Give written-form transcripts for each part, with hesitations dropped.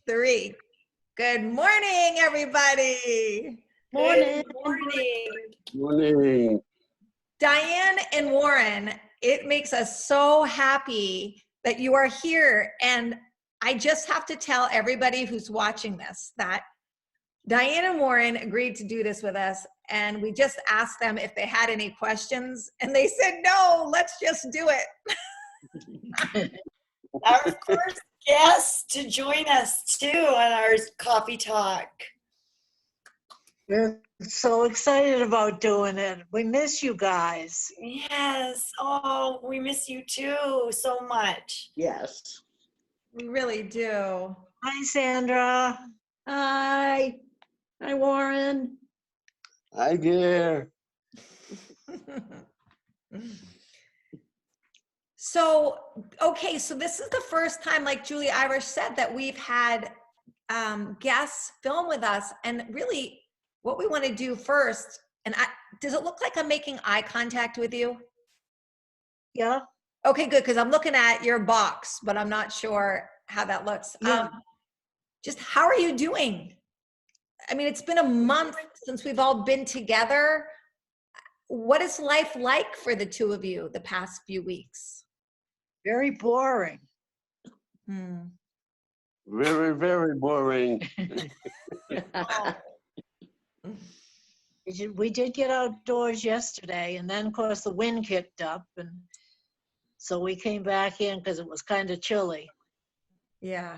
3. Good morning, everybody. Morning. Good morning. Morning. Diane and Warren, it makes us so happy that you are here. And I just have to tell everybody who's watching this that Diane and Warren agreed to do this with us. And we just asked them if they had any questions. And they said, no, let's just do it. Our first guest to join us too on our coffee talk. We're so excited about doing it. We miss you guys. Yes. Oh, we miss you too so much. Yes. We really do. Hi, Sandra. Hi. Hi, Warren. Hi there. So, okay, so this is the first time, like Julie Irish said, that we've had guests film with us. And really, what we want to do first, and does it look like I'm making eye contact with you? Yeah. Okay, good, because I'm looking at your box, but I'm not sure how that looks. Yeah. Just how are you doing? I mean, it's been a month since we've all been together. What is life like for the two of you the past few weeks? Very boring. Very, very boring. We did get outdoors yesterday, and then, of course, the wind kicked up, and so we came back in because it was kind of chilly. Yeah.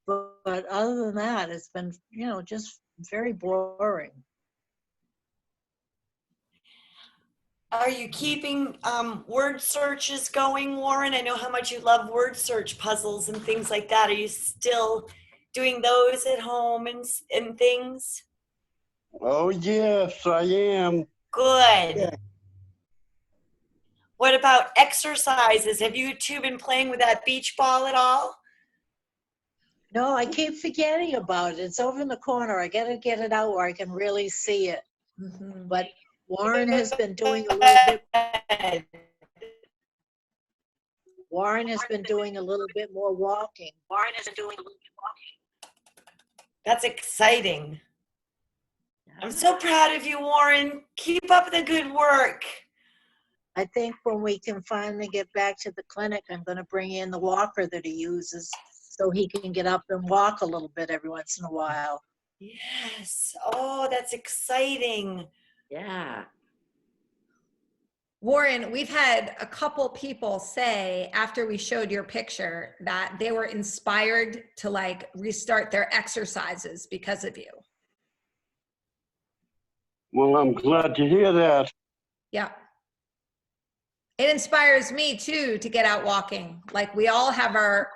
But other than that, it's been, just very boring. Are you keeping word searches going, Warren? I know how much you love word search puzzles and things like that. Are you still doing those at home and things? Oh, yes, I am. Good. Yeah. What about exercises? Have you two been playing with that beach ball at all? No, I keep forgetting about it. It's over in the corner. I got to get it out where I can really see it. Mm-hmm. But Warren has been doing a little bit. Warren has been doing a little bit more walking. That's exciting. I'm so proud of you, Warren. Keep up the good work. I think when we can finally get back to the clinic, I'm going to bring in the walker that he uses so he can get up and walk a little bit every once in a while. Yes. Oh, that's exciting. Yeah. Warren, we've had a couple people say after we showed your picture that they were inspired to like restart their exercises because of you. Well, I'm glad to hear that. Yeah. It inspires me too to get out walking. Like we all have our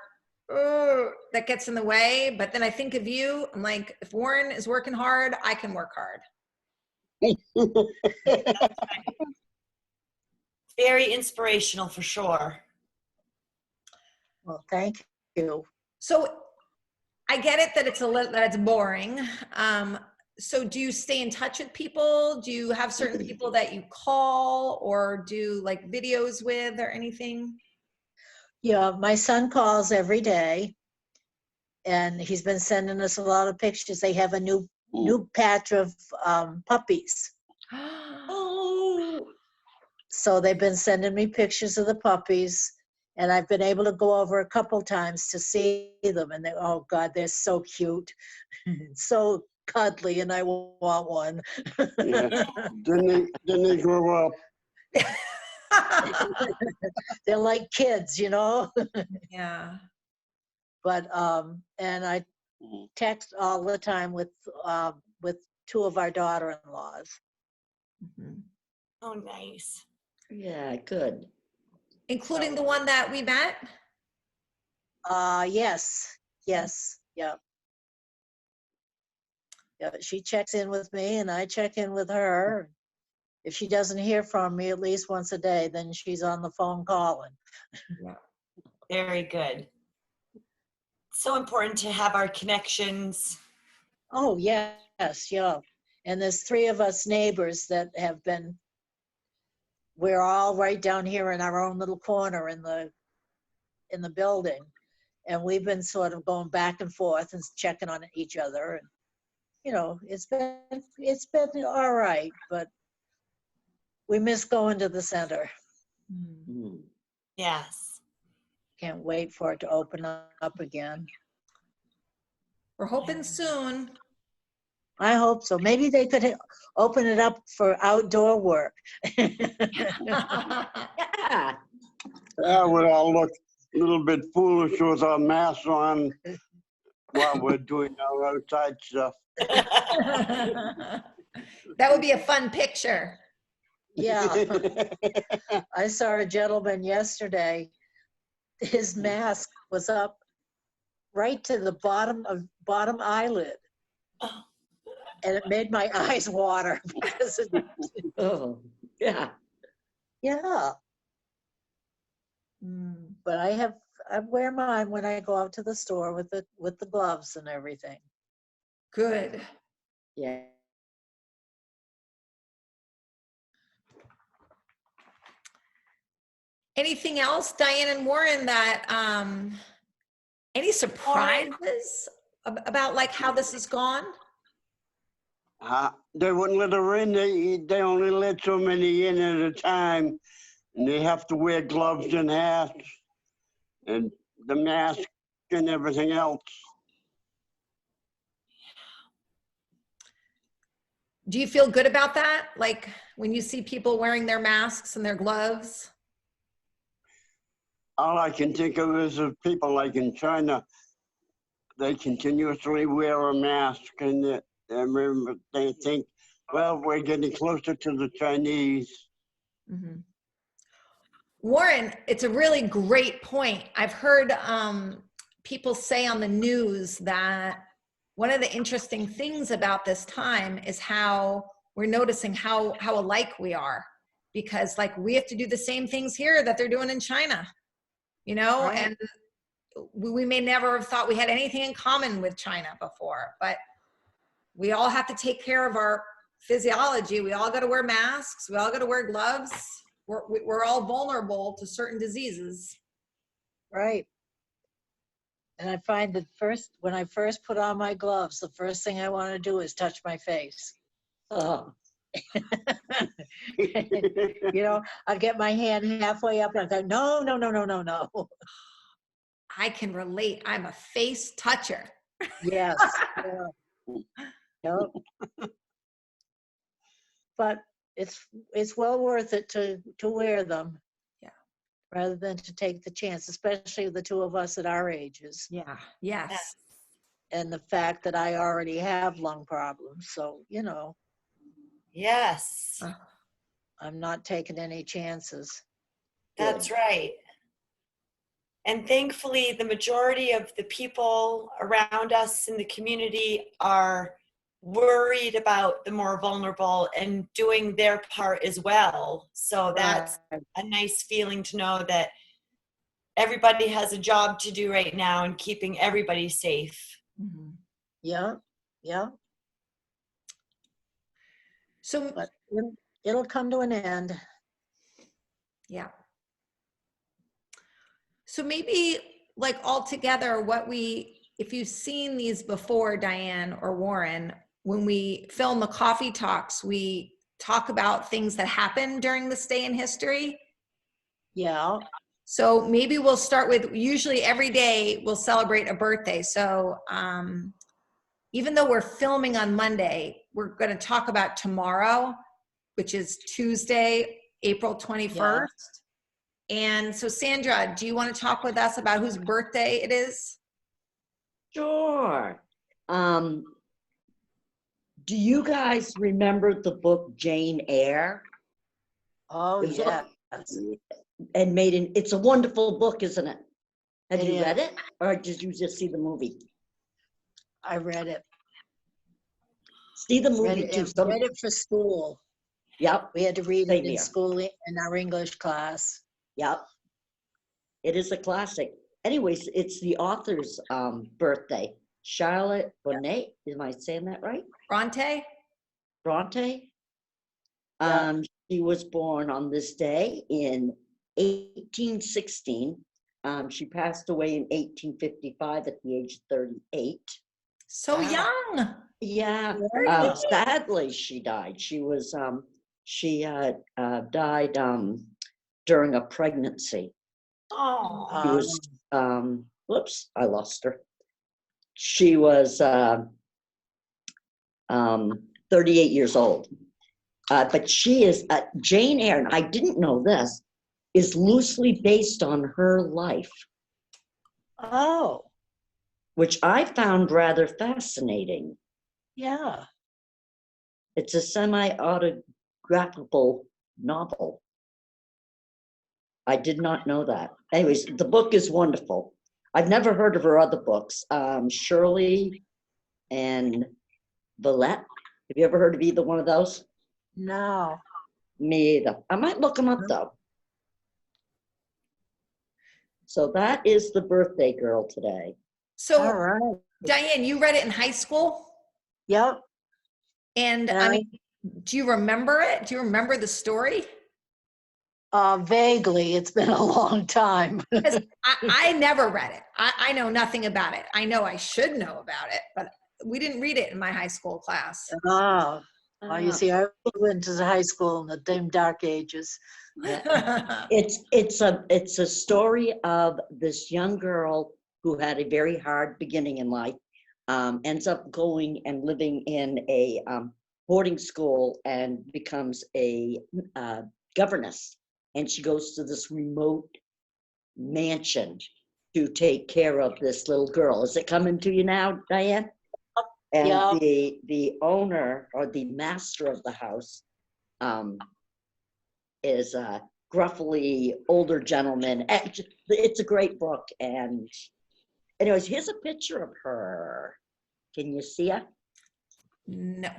that gets in the way, but then I think of you. I'm like, if Warren is working hard, I can work hard. Very inspirational for sure. Well, thank you. So I get it that it's boring. So do you stay in touch with people? Do you have certain people that you call or do like videos with or anything? Yeah, my son calls every day, and he's been sending us a lot of pictures. They have a new patch of puppies. Oh. So they've been sending me pictures of the puppies, and I've been able to go over a couple times to see them, and oh God, they're so cute. So cuddly, and I want one. Yeah. Then they grow up. They're like kids, Yeah. But and I text all the time with two of our daughter-in-laws. Mm-hmm. Oh, nice. Yeah, good. Including the one that we met? Yes, yeah. Yeah, she checks in with me and I check in with her. If she doesn't hear from me at least once a day, then she's on the phone calling. Yeah. Very good. So important to have our connections. Oh, yes, yeah. And there's 3 of us neighbors that have been, we're all right down here in our own little corner in the building. and we've been sort of going back and forth and checking on each other. And, you know, it's been all right, but we miss going to the center. Mm. Yes. Can't wait for it to open up again. We're hoping soon. I hope so. Maybe they could open it up for outdoor work. Yeah. Yeah, we all look a little bit foolish with our masks on while we're doing our outside stuff. That would be a fun picture. Yeah, I saw a gentleman yesterday. His mask was up right to the bottom eyelid, Oh, and it made my eyes water because Oh, yeah. yeah. But I wear mine when I go out to the store with the gloves and everything. Good. Yeah. Anything else, Diane and Warren, that any surprises about like how this has gone? They wouldn't let her in. They only let so many in at a time, and they have to wear gloves and hats and the mask and everything else. Do you feel good about that? Like when you see people wearing their masks and their gloves? All I can think of is of people like in China, they continuously wear a mask, and they think, well, we're getting closer to the Chinese. Mm-hmm. Warren, it's a really great point. I've heard people say on the news that one of the interesting things about this time is how we're noticing how alike we are, because like we have to do the same things here that they're doing in China, you know, Right. and we may never have thought we had anything in common with China before, but we all have to take care of our physiology. We all got to wear masks. We all got to wear gloves. We're all vulnerable to certain diseases. Right. And I find that when I first put on my gloves, the first thing I want to do is touch my face. Oh, You know, I'll get my hand halfway up and I go, no, no, no, no, no, no. I can relate. I'm a face toucher. Yes. Yeah. Yep. But it's well worth it to wear them. Yeah. Rather than to take the chance, especially the two of us at our ages. Yeah. Yes. And the fact that I already have lung problems. So, you know, yes, I'm not taking any chances. that's good. right. And thankfully, the majority of the people around us in the community are worried about the more vulnerable and doing their part as well. So that's Right. a nice feeling to know that everybody has a job to do right now and keeping everybody safe. Mm-hmm. Yeah. Yeah. So, But it'll come to an end. yeah. So maybe like all together, if you've seen these before, Diane or Warren, when we film the coffee talks, we talk about things that happened during this day in history. Yeah. So maybe we'll start with, usually every day we'll celebrate a birthday. So even though we're filming on Monday, we're going to talk about tomorrow, which is Tuesday, April 21st. And so Sandra, do you want to talk with us about whose birthday it is? Sure. Do you guys remember the book Jane Eyre? Oh, It was yeah. And it's a wonderful book, isn't it? Have It you read is. it? Or did you just see the movie? I read it. See the Read movie it, too. read it for school. Yep, We had to read Same it in here. school in our English class. yep. It is a classic. Anyways, it's the author's birthday. Charlotte Bonnet, am I saying that right? Bronte? Bronte. Yeah. She was born on this day in 1816 She passed away in 1855 at the age of 38. So young. Yeah, Very young. sadly, she died. She died during a pregnancy. Oh, She was, whoops, I lost her. She was 38 years old. But she is, Jane Eyre, and I didn't know this, is loosely based on her life, Oh, which I found rather fascinating. yeah. It's a semi-autographical novel. I did not know that. Anyways, the book is wonderful. I've never heard of her other books. Shirley and Villette. Have you ever heard of either one of those? No. Me either. I might look them up though. So that is the birthday girl today. All so right. Diane, you read it in high school? Yep. And And I mean, do you remember it? Do you remember the story? vaguely, it's been a long time. 'Cause I never read it. I know nothing about it. I know I should know about it, but we didn't read it in my high school class. Oh, well, you Ah, see, I went to high school in the dim dark ages. It's a story of this young girl who had a very hard beginning in life, ends up going and living in a boarding school and becomes a governess. And she goes to this remote mansion to take care of this little girl. Is it coming to you now, Diane? And Yeah. the owner or the master of the house is a gruffly older gentleman. It's a great book. And anyways, here's a picture of her. Can you see her? No.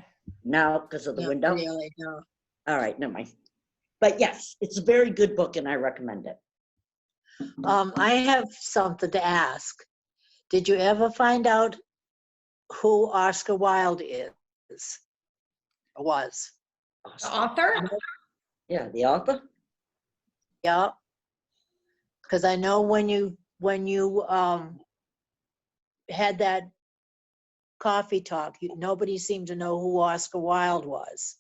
No, because of the Not window? really, no. All right, never mind. But yes, it's a very good book and I recommend it. I have something to ask. Did you ever find out who Oscar Wilde is? Or was? The author? Yeah, the author? Yeah. Because I know when you had that coffee talk, nobody seemed to know who Oscar Wilde was.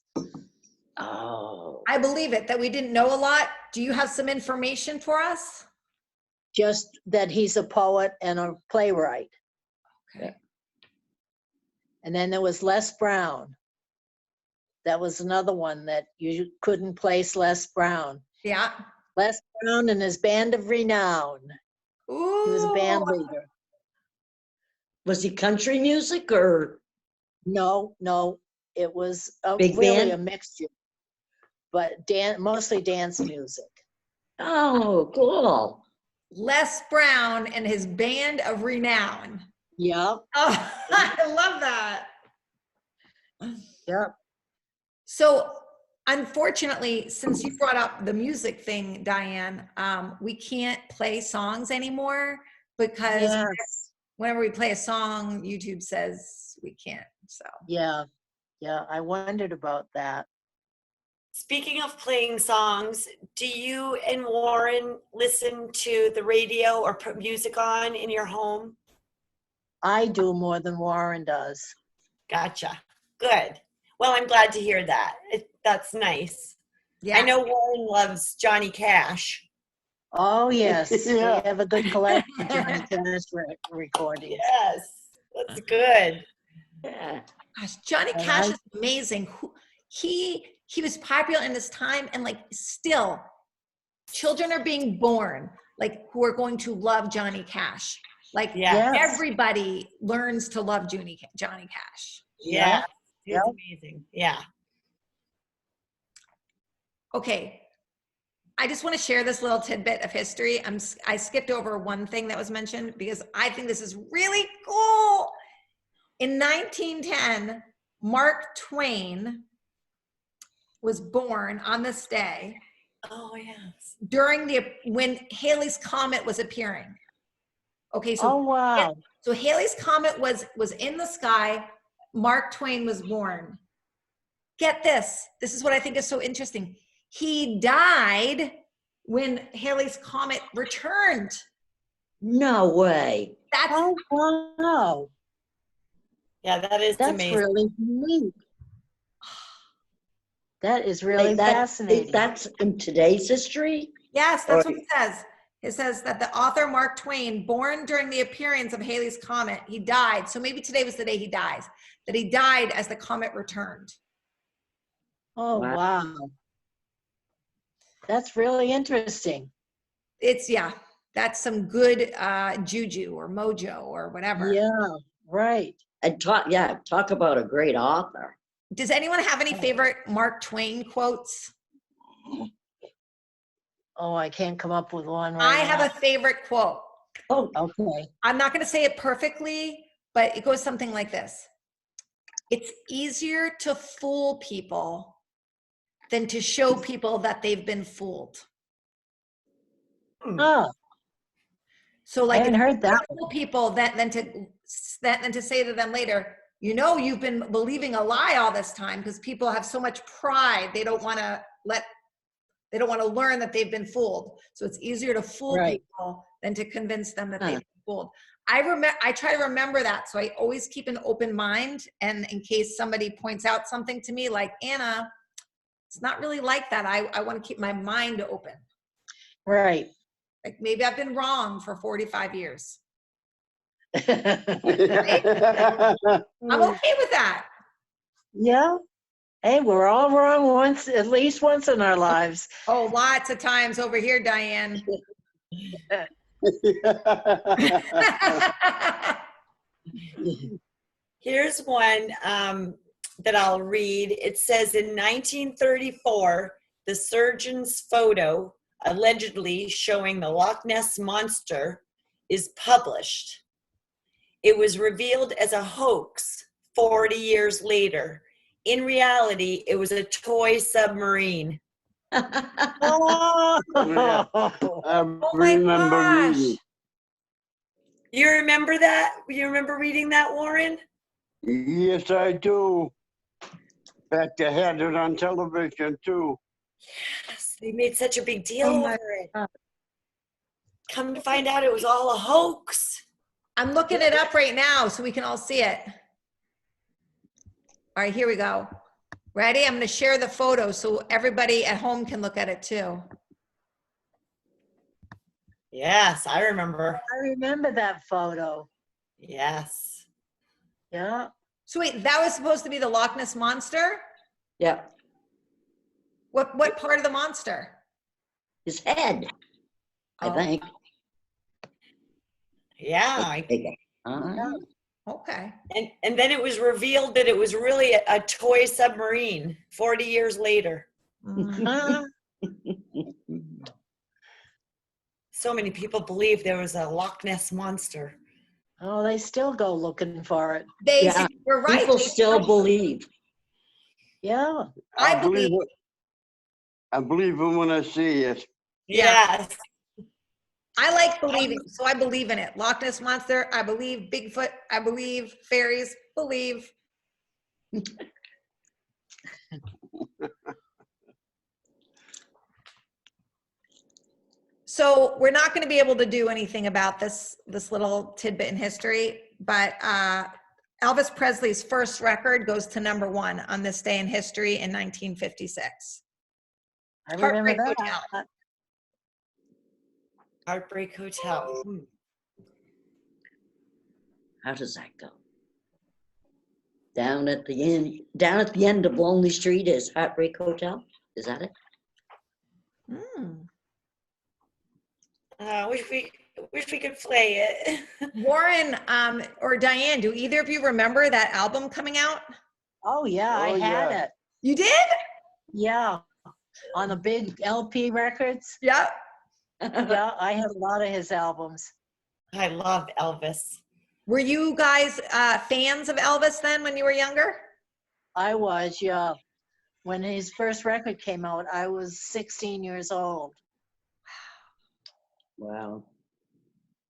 Oh. I believe it, that we didn't know a lot. Do you have some information for us? Just that he's a poet and a playwright. Okay. And then there was Les Brown. That was another one that you couldn't place Les Brown. Yeah. Les Brown and his band of renown. Ooh. He was a band leader. Was he country music or? No, it was Big really band? a mixture, but mostly dance music. Oh, cool. Les Brown and his band of renown. Yep, Oh, I love that. yep. So unfortunately, since you brought up the music thing, Diane, we can't play songs anymore because Yes. whenever we play a song, YouTube says we can't. So Yeah, I wondered about that. Speaking of playing songs, do you and Warren listen to the radio or put music on in your home? I do more than Warren does. Gotcha. Good. Well, I'm glad to hear that. That's nice. yeah. I know Warren loves Johnny Cash. Oh, yes. Yeah. We have a good collection of Johnny Cash recordings. Yes, that's good. Yeah. Gosh, Johnny And Cash I- is amazing. He was popular in this time, and like still, children are being born like who are going to love Johnny Cash. Like Yeah. Yes. everybody learns to love Johnny Cash. Yeah. It's Yep. amazing. Yeah. Okay, I just want to share this little tidbit of history. I skipped over one thing that was mentioned because I think this is really cool. In 1910, Mark Twain was born on this day Oh, yes. during when Halley's Comet was appearing. Okay, so Oh, wow. so Halley's Comet was in the sky. Mark Twain was born. Get this. This is what I think is so interesting. He died when Halley's Comet returned. No way. That's Oh, wow. Yeah, that is That's amazing. really neat. That is really Wait, fascinating. That's in today's history? yes, that's what Or- it says. It says that the author Mark Twain, born during the appearance of Halley's Comet, he died. So maybe today was the day he dies, that he died as the comet returned. Oh, Wow. wow. That's really interesting. It's, yeah, that's some good juju or mojo or whatever. Yeah, right. And talk about a great author. Does anyone have any favorite Mark Twain quotes? Oh, I can't come up with one I right have now. a favorite quote. Oh, Okay. I'm not going to say it perfectly, but it goes something like this. It's easier to fool people than to show people that they've been fooled. Oh, So I like hadn't heard that. fool people than to say to them later, you know, you've been believing a lie all this time, because people have so much pride. They don't want to learn that they've been fooled. So it's easier to fool Right. people than to convince them that Huh. they've been fooled. I try to remember that. So I always keep an open mind. And in case somebody points out something to me like, Anna, it's not really like that. I want to keep my mind open. Right. Like maybe I've been wrong for 45 years. Yeah. I'm okay with that. Hey, we're all wrong at least once in our lives. Oh, lots of times over here, Diane. Here's one that I'll read. It says in 1934, the surgeon's photo allegedly showing the Loch Ness monster is published. It was revealed as a hoax 40 years later. In reality, it was a toy submarine. Oh, I Oh my remember gosh. reading. You remember that? You remember reading that, Warren? Yes, I do. In fact, I had it on television too. Yes, they made such a big deal Oh my over it. God. Come to find out it was all a hoax. I'm looking it up right now so we can all see it. All right, here we go. Ready? I'm going to share the photo so everybody at home can look at it too. Yes, I remember. I remember that photo. Yes. Yeah. So wait, that was supposed to be the Loch Ness monster? Yeah, What part of the monster? his head, I Oh, think. Yeah. okay. And then it was revealed that it was really a toy submarine 40 years later. Mm. So many people believe there was a Loch Ness monster. Oh, they still go looking for it. Yeah, You're right. People They still believe. Yeah. I believe. it. I believe it when I see it. Yeah. Yes. I like believing, so I believe in it. Loch Ness monster, I believe. Bigfoot, I believe. Fairies, believe. So we're not going to be able to do anything about this little tidbit in history, but Elvis Presley's first record goes to #1 on this day in history in 1956. I remember Heartbreak that. Hotel. Heartbreak Hotel. How does that go? Down at the end of Lonely Street is Heartbreak Hotel. Is that it? Mm. Wish we could play it. Warren or Diane, do either of you remember that album coming out? Oh, yeah, I Oh, had yeah. it. You did? Yeah. On the big LP records. Yep. Yeah, I had a lot of his albums. I love Elvis. Were you guys fans of Elvis then when you were younger? I was, yeah. When his first record came out, I was 16 years old. Wow.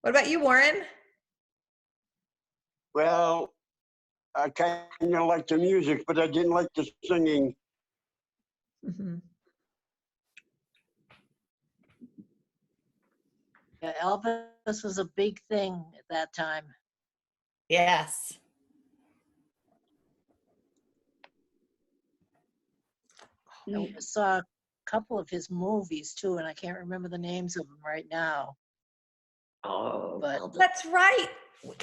What about you, Warren? Well, I kind of liked the music, but I didn't like the singing. Mm-hmm. Elvis was a big thing at that time. Yes. And we saw a couple of his movies too, and I can't remember the names of them right now. Oh, But- Elvis. That's right.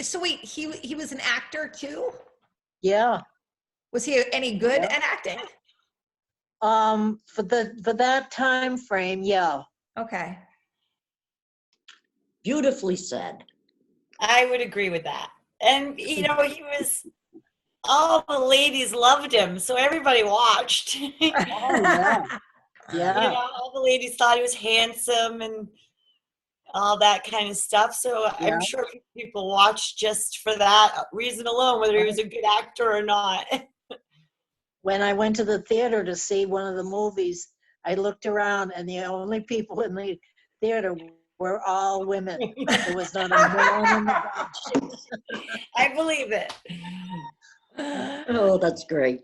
So wait, he was an actor too? Yeah, Was he any good Yeah. at acting? for that time frame, yeah. Okay. Beautifully said. I would agree with that. And, you know, he was, all the ladies loved him, so everybody watched. Oh yeah, You yeah. know, all the ladies thought he was handsome and all that kind of stuff. So Yeah. I'm sure people watched just for that reason alone, whether he was a good actor or not. When I went to the theater to see one of the movies, I looked around and the only people in the theater were all women. There was not a man in the bunch. I believe it. Oh, that's great.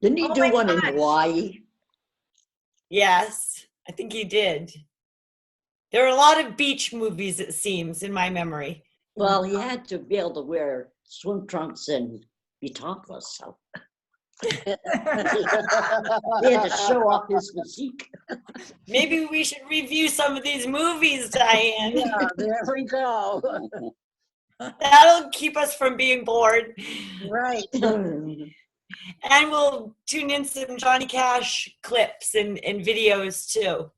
Didn't he Oh do my one in gosh. Hawaii? Yes, I think he did. There are a lot of beach movies, it seems, in my memory. Well, he had to be able to wear swim trunks and be topless, so he had to show off his physique. Maybe we should review some of these movies, Diane. Yeah, there we go. That'll keep us from being bored. Right. And we'll tune in some Johnny Cash clips and videos too.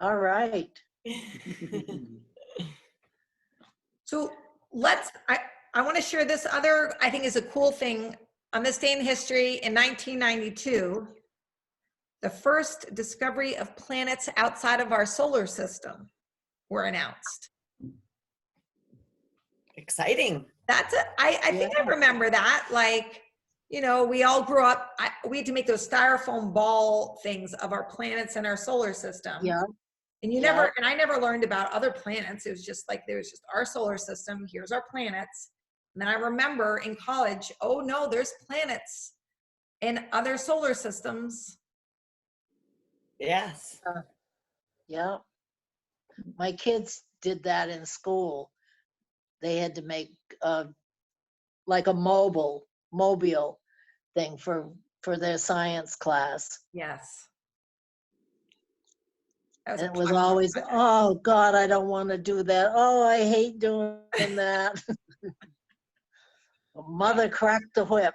All right. So I want to share this other, I think is a cool thing. On this day in history in 1992, the first discovery of planets outside of our solar system were announced. Exciting. I think I remember that. Like, you know, we all grew up, we had to make those styrofoam ball things of our planets in our solar system. Yeah. And I never learned about other planets. It was just like, there was just our solar system. Here's our planets. And then I remember in college, oh no, there's planets in other solar systems. Yes. Yeah. My kids did that in school. They had to make like a mobile thing for their science class. Yes. And it was always, oh God, I don't want to do that. Oh, I hate doing that. Mother cracked the whip.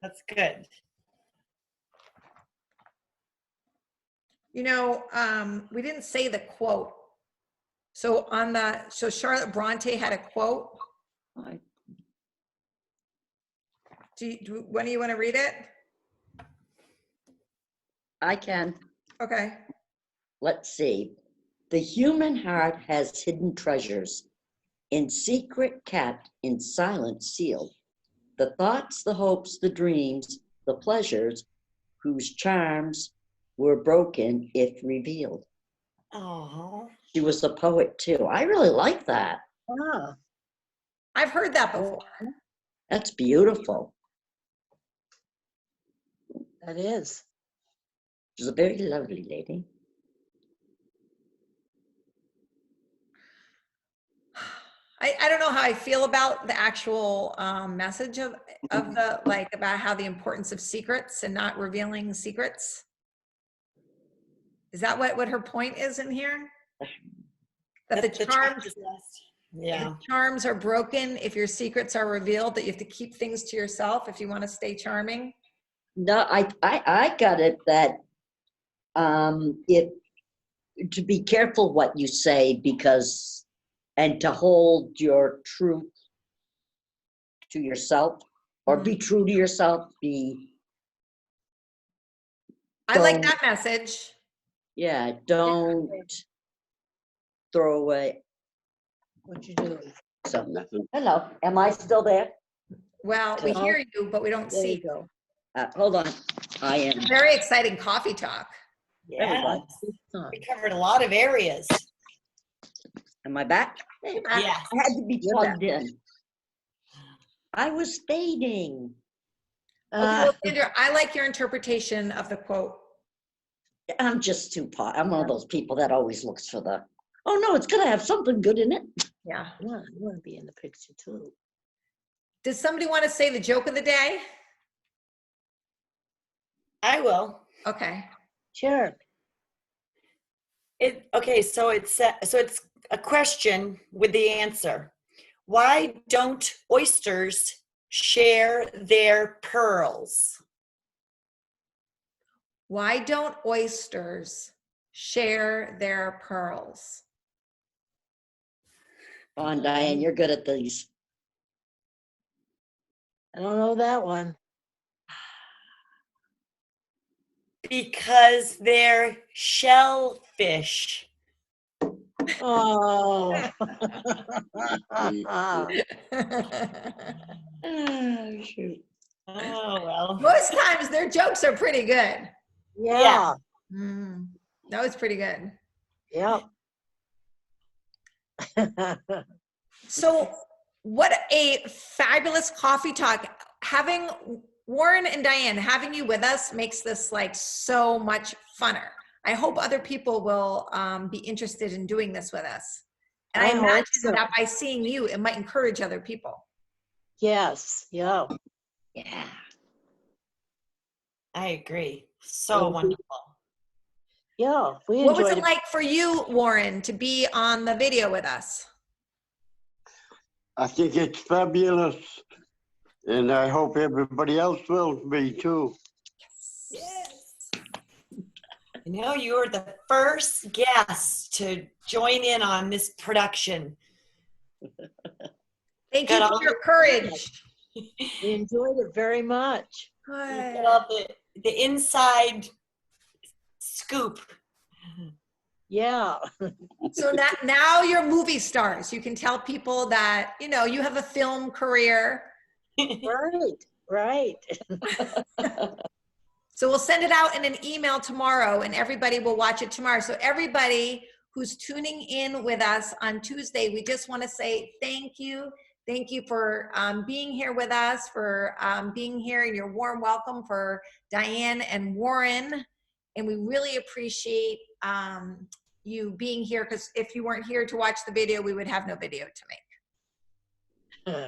That's good. You know, we didn't say the quote. So Charlotte Bronte had a quote. I- When do you want to read it? I can. Okay. Let's see. The human heart has hidden treasures, in secret kept, in silence sealed. The thoughts, the hopes, the dreams, the pleasures, whose charms were broken if revealed. Oh, She was a poet too. I really like that. Ah, I've heard that before. That's beautiful. that is. She's a very lovely lady. I don't know how I feel about the actual message of the, like, about how the importance of secrets and not revealing secrets. Is that what her point is in here? That the charms, yeah. the charms are broken if your secrets are revealed, that you have to keep things to yourself if you want to stay charming? No, I got it that if to be careful what you say and to hold your truth to yourself or be true to yourself, I like Don't- that message. don't throw away. What you do? So, Nothing. hello, am I still there? Well, we Oh, hear you, but we don't There you see. go. Hold on, I am. Very exciting coffee talk. Yeah. Huh. We covered a lot of areas. Am I back? Yes. I had to be You're plugged in. I was fading. Okay, well, Sandra, I like your interpretation of the quote. I'm just too I'm one of those people that always looks for the, oh no, it's gonna have something good in it. Yeah. I want to be in the picture too. Does somebody want to say the joke of the day? I will. Okay. Sure. Okay, so it's a question with the answer. Why don't oysters share their pearls? Why don't oysters share their pearls? Come on, Diane, you're good at these. I don't know that one. Because they're shellfish. Oh. Oh, shoot. Oh, well. Most times their jokes are pretty good. Yeah. Mm, that was pretty good. Yep. So what a fabulous coffee talk. Having Warren and Diane, having you with us makes this like so much funner. I hope other people will be interested in doing this with us. And I I hope imagine so. that by seeing you, it might encourage other people. Yes. Yeah. Yeah. I agree. So Mhm. wonderful. Yeah. We What was enjoyed it it. like for you, Warren, to be on the video with us? I think it's fabulous, and I hope everybody else will be too. Yes. You know, you were the first guest to join in on this production. Thank Got you all for your courage. We enjoyed it very much. You Good. got all the inside scoop. Yeah. So now you're movie stars. You can tell people that, you know, you have a film career. Right. Right. So we'll send it out in an email tomorrow and everybody will watch it tomorrow. So everybody who's tuning in with us on Tuesday, we just want to say thank you. Thank you for being here with us, for being here, and your warm welcome for Diane and Warren. And we really appreciate you being here, because if you weren't here to watch the video, we would have no video to make.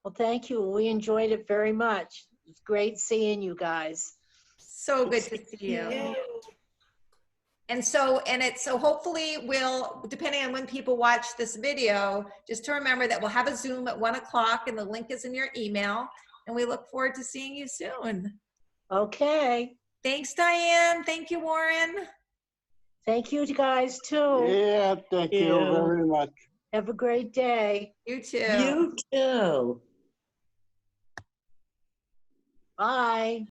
Well, thank you. We enjoyed it very much. It's great seeing you guys. So good to see you. And so hopefully we'll, depending on when people watch this video, just to remember that we'll have a Zoom at 1 o'clock and the link is in your email. And we look forward to seeing you soon. Okay. Thanks, Diane. Thank you, Warren. Thank you guys too. Yeah, thank you Yeah. very much. Have a great day. You too. You too. Bye.